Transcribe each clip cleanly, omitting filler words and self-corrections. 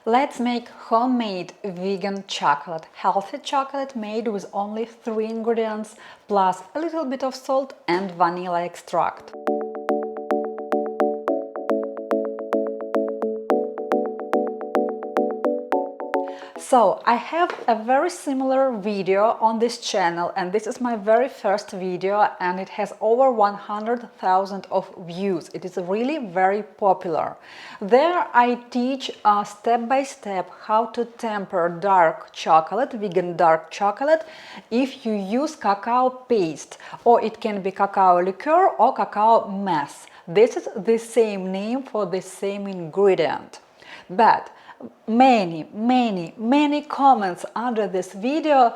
Let's make homemade vegan chocolate, healthy chocolate made with only 3 ingredients plus a little bit of salt and vanilla extract. So I have a very similar video on this channel, and this is my very first video and it has over 100,000 of views. It is really very popular. There I teach step by step how to temper dark chocolate, vegan dark chocolate, if you use cacao paste, or it can be cacao liqueur or cacao mass. This is the same name for the same ingredient. But many comments under this video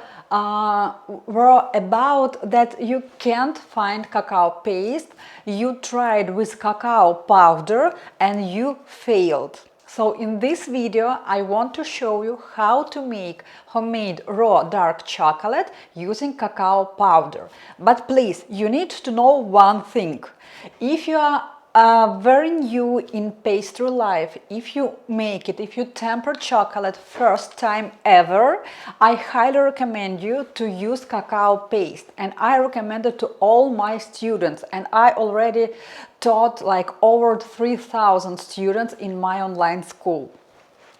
were about that you can't find cacao paste, you tried with cacao powder and you failed. So in this video I want to show you how to make homemade raw dark chocolate using cacao powder. But please, you need to know one thing. If you are very new in pastry life, if you temper chocolate first time ever, I highly recommend you to use cacao paste, and I recommend it to all my students, and I already taught like over 3,000 students in my online school.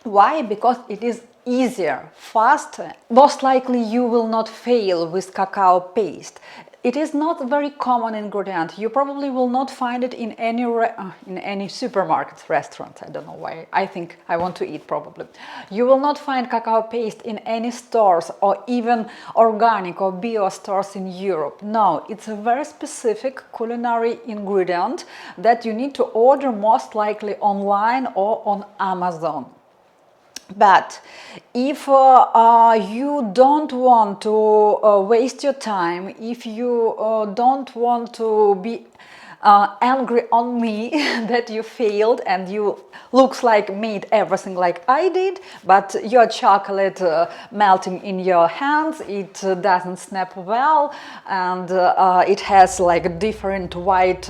Why? Because it is easier, faster. Most likely you will not fail with cacao paste. It is not a very common ingredient. You probably will not find it in any supermarkets, restaurants. I don't know why. I think I want to eat probably. You will not find cacao paste in any stores or even organic or bio stores in Europe. No, it's a very specific culinary ingredient that you need to order most likely online or on Amazon. But if you don't want to waste your time, if you don't want to be angry on me that you failed and you looks like made everything like I did, but your chocolate melting in your hands, it doesn't snap well, and it has like different white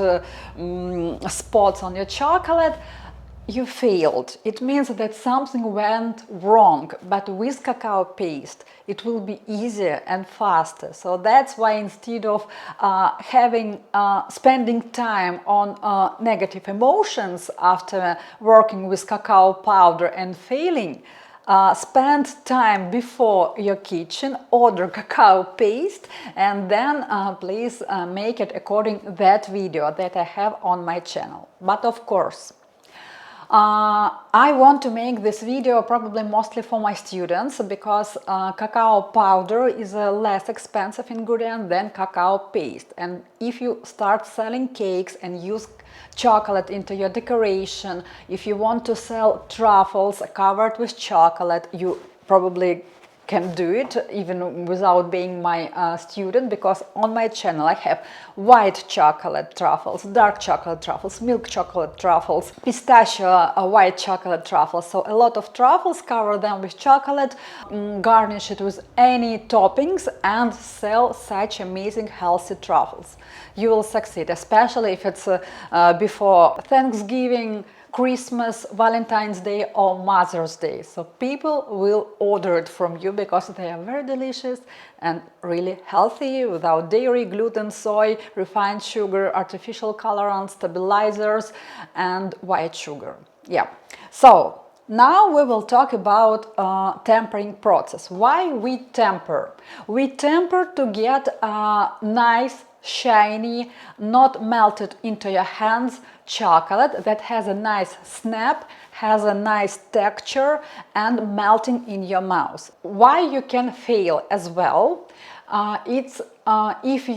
spots on your chocolate, you failed. It means that something went wrong, but with cacao paste it will be easier and faster. So that's why instead of spending time on negative emotions after working with cacao powder and failing, spend time before your kitchen, order cacao paste, and then please make it according to that video that I have on my channel. But of course, I want to make this video probably mostly for my students, because cacao powder is a less expensive ingredient than cacao paste, and if you start selling cakes and use chocolate into your decoration, if you want to sell truffles covered with chocolate, you probably can do it even without being my student, because on my channel I have white chocolate truffles, dark chocolate truffles, milk chocolate truffles, pistachio white chocolate truffles. So a lot of truffles, cover them with chocolate, garnish it with any toppings and sell such amazing healthy truffles. You will succeed, especially if it's before Thanksgiving, Christmas, Valentine's Day or Mother's Day. So people will order it from you because they are very delicious and really healthy, without dairy, gluten, soy, refined sugar, artificial colorants, stabilizers and white sugar. Yeah. So now we will talk about tempering process. Why we temper? We temper to get a nice, shiny, not melted into your hands chocolate that has a nice snap, has a nice texture and melting in your mouth. Why you can fail as well? It's if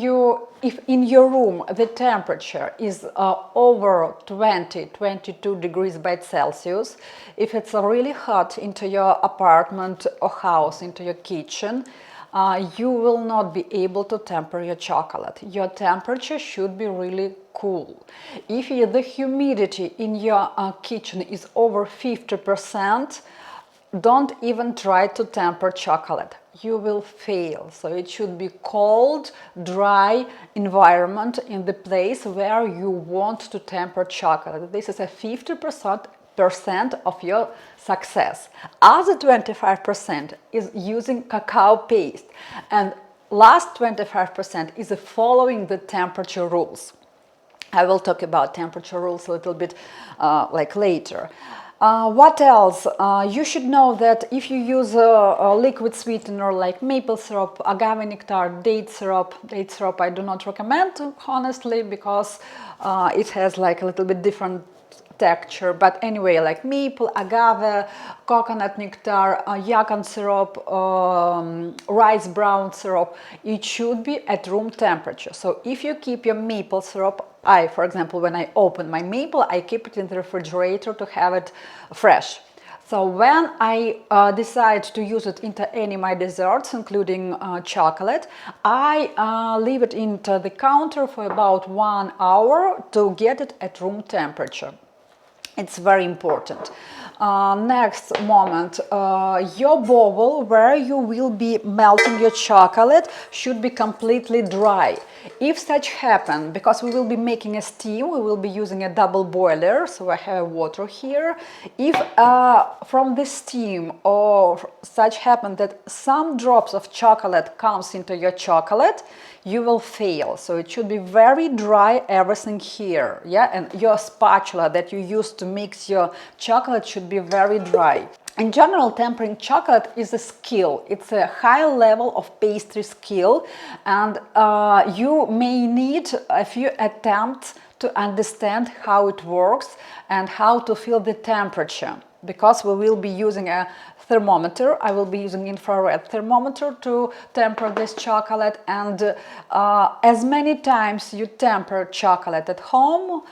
in your room the temperature is over 22 degrees by Celsius, if it's really hot into your apartment or house, into your kitchen, you will not be able to temper your chocolate. Your temperature should be really cool. If the humidity in your kitchen is over 50%, don't even try to temper chocolate. You will fail. So it should be cold, dry environment in the place where you want to temper chocolate. This is a 50% 25% of your success. Other 25% is using cacao paste, and last 25% is following the temperature rules. I will talk about temperature rules a little bit later. What else? You should know that if you use a liquid sweetener like maple syrup, agave nectar, date syrup I do not recommend, honestly, because it has like a little bit different texture. But anyway, like maple, agave, coconut nectar, yacon syrup, rice brown syrup, it should be at room temperature. So if you keep your maple syrup, for example, when I open my maple, I keep it in the refrigerator to have it fresh. So when I decide to use it into any of my desserts, including chocolate, I leave it into the counter for about 1 hour to get it at room temperature. It's very important. Next moment, your bowl where you will be melting your chocolate should be completely dry. If such happen, because we will be making a steam, we will be using a double boiler, so I have water here. If from the steam or such happen that some drops of chocolate comes into your chocolate, you will fail. So it should be very dry, everything here, yeah, and your spatula that you use to mix your chocolate should be very dry. In general, tempering chocolate is a skill. It's a high level of pastry skill, and you may need a few attempts to understand how it works and how to feel the temperature, because we will be using a thermometer. I will be using infrared thermometer to temper this chocolate, and as many times you temper chocolate at home,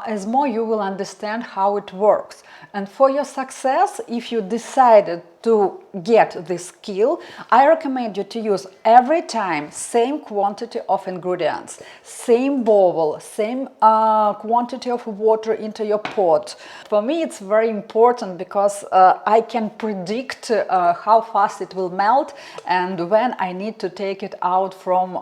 as more you will understand how it works. And for your success, if you decided to get this skill, I recommend you to use every time same quantity of ingredients, same bowl, same quantity of water into your pot. For me, it's very important because I can predict how fast it will melt and when I need to take it out from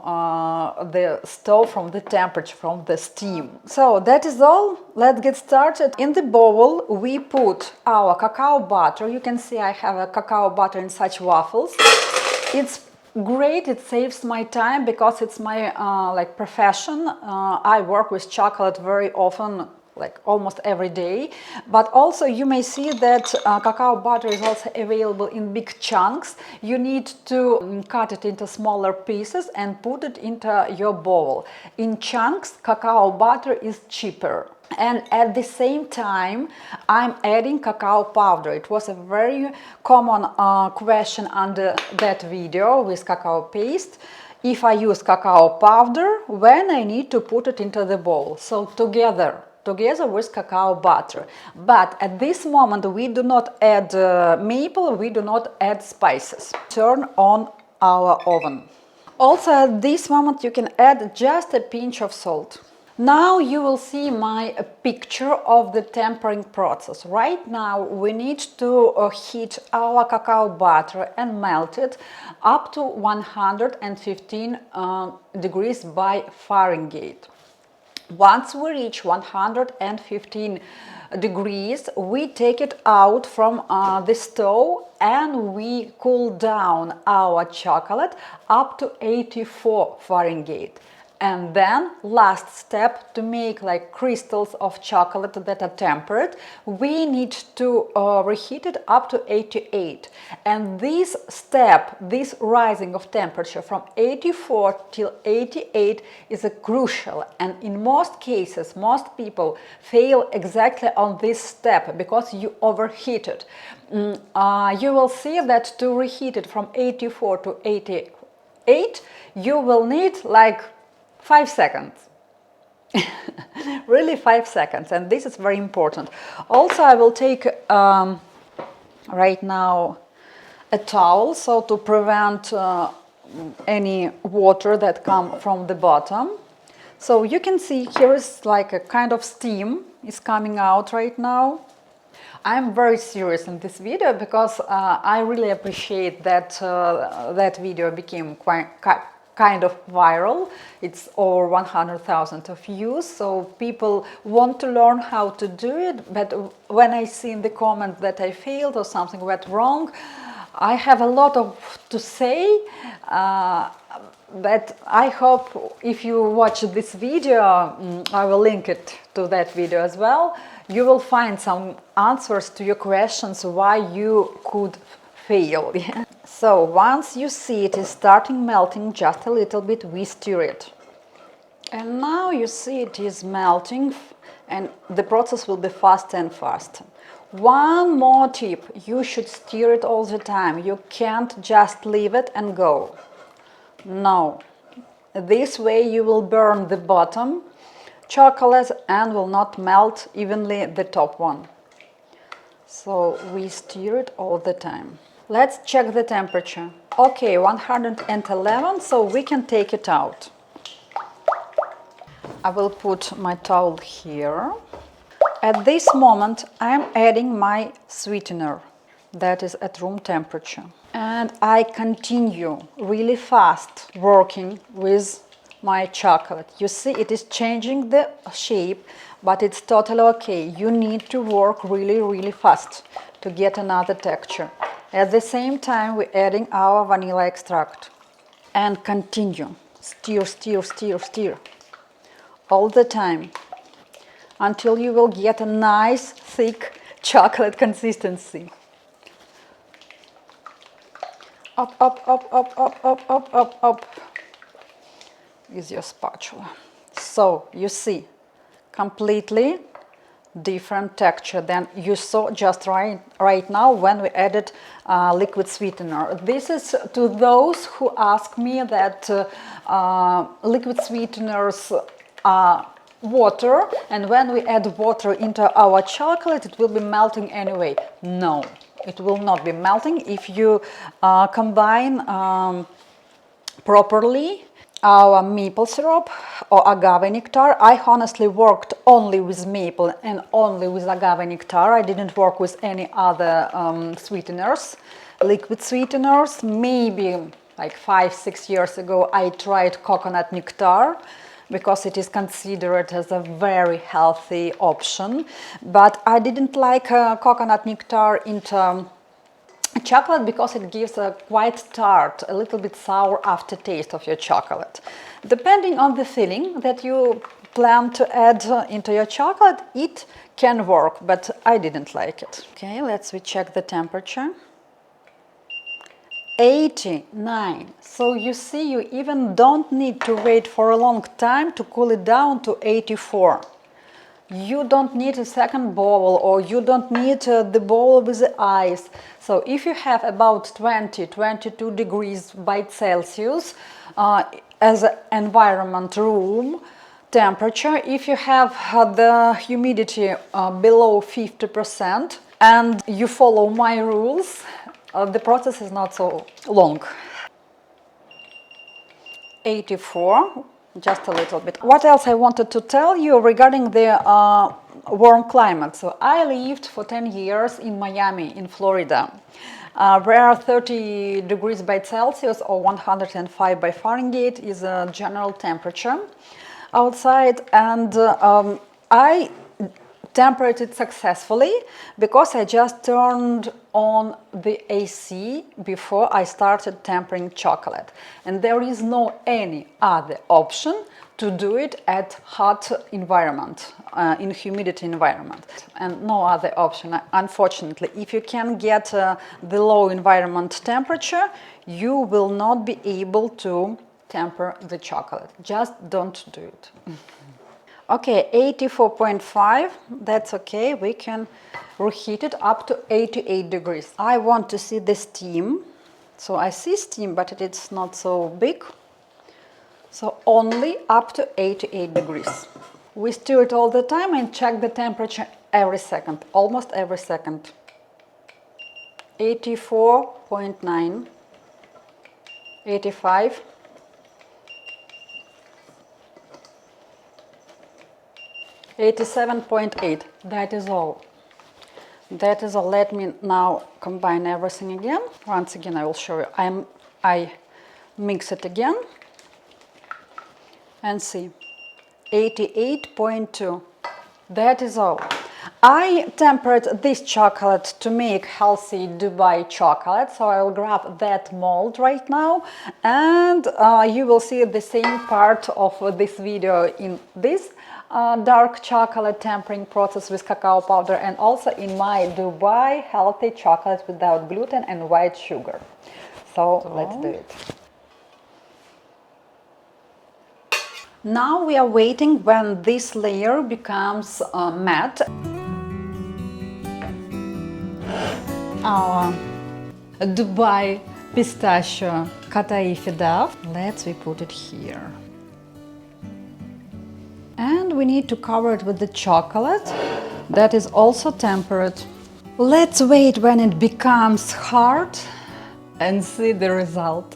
the stove, from the temperature, from the steam. So that is all. Let's get started. In the bowl, we put our cacao butter. You can see I have a cacao butter in such waffles. It's great, it saves my time because it's my profession. I work with chocolate very often, like almost every day, but also you may see that cacao butter is also available in big chunks. You need to cut it into smaller pieces and put it into your bowl. In chunks, cacao butter is cheaper. And at the same time, I'm adding cacao powder. It was a very common question under that video with cacao paste. If I use cacao powder, when I need to put it into the bowl. So together with cacao butter. But at this moment, we do not add maple, we do not add spices. Turn on our oven. Also, at this moment, you can add just a pinch of salt. Now you will see my picture of the tempering process. Right now we need to heat our cacao butter and melt it up to 115 degrees by Fahrenheit. Once we reach 115 degrees, we take it out from the stove and we cool down our chocolate up to 84 Fahrenheit. And then, last step, to make like crystals of chocolate that are tempered, we need to reheat it up to 88. And this step, this rising of temperature from 84 till 88 is crucial. And in most cases, most people fail exactly on this step because you overheat it. You will see that to reheat it from 84 to 88, you will need like 5 seconds. Really 5 seconds, and this is very important. Also, I will take right now a towel, so to prevent any water that come from the bottom. So you can see here is like a kind of steam is coming out right now. I'm very serious in this video because I really appreciate that that video became kind of viral. It's over 100,000 of views, so people want to learn how to do it. But when I see in the comments that I failed or something went wrong, I have a lot to say. But I hope if you watch this video, I will link it to that video as well, you will find some answers to your questions why you could fail. So once you see it is starting melting just a little bit, we stir it. And now you see it is melting, and the process will be faster and faster. One more tip, you should stir it all the time. You can't just leave it and go. No, this way you will burn the bottom chocolate and will not melt evenly the top one. So we stir it all the time. Let's check the temperature. Okay, 111, so we can take it out. I will put my towel here. At this moment I'm adding my sweetener that is at room temperature. And I continue really fast working with my chocolate. You see it is changing the shape, but it's totally okay. You need to work really fast to get another texture. At the same time we're adding our vanilla extract. And continue. Stir all the time until you will get a nice thick chocolate consistency. Up with your spatula. So you see completely different texture than you saw just right now when we added liquid sweetener. This is to those who ask me that liquid sweeteners are water, and when we add water into our chocolate it will be melting anyway. No, it will not be melting if you combine properly our maple syrup or agave nectar. I honestly worked only with maple and only with agave nectar. I didn't work with any other sweeteners, liquid sweeteners. Maybe like 5-6 years ago I tried coconut nectar because it is considered as a very healthy option, but I didn't like coconut nectar into chocolate because it gives a quite tart, a little bit sour aftertaste of your chocolate. Depending on the filling that you plan to add into your chocolate, it can work, but I didn't like it. Okay, let's recheck the temperature. 89. So you see, you even don't need to wait for a long time to cool it down to 84. You don't need a second bowl, or you don't need the bowl with the ice. So if you have about 20-22 degrees by Celsius as an environment room temperature, if you have the humidity below 50% and you follow my rules, the process is not so long. 84, just a little bit. What else I wanted to tell you regarding the warm climate. So I lived for 10 years in Miami, in Florida, where 30 degrees by Celsius or 105 by Fahrenheit is a general temperature outside, and I tempered it successfully because I just turned on the AC before I started tempering chocolate, and there is no any other option to do it at hot environment, in humidity environment, and no other option, unfortunately. If you can get the low environment temperature, you will not be able to temper the chocolate. Just don't do it. Okay, 84.5, that's okay, we can reheat it up to 88 degrees. I want to see the steam, so I see steam, but it's not so big, so only up to 88 degrees. We stir it all the time and check the temperature every second, almost every second. 84.9, 85. 87.8, that is all. That is all. Let me now combine everything again. Once again, I will show you. I mix it again. and see, 88.2. That is all. I tempered this chocolate to make healthy Dubai chocolate, so I will grab that mold right now, and you will see the same part of this video in this dark chocolate tempering process with cacao powder, and also in my Dubai healthy chocolate without gluten and white sugar. So let's do it. Now we are waiting when this layer becomes matte. Our Dubai pistachio kataifi dough. Let's put it here. And we need to cover it with the chocolate that is also tempered. Let's wait when it becomes hard and see the result.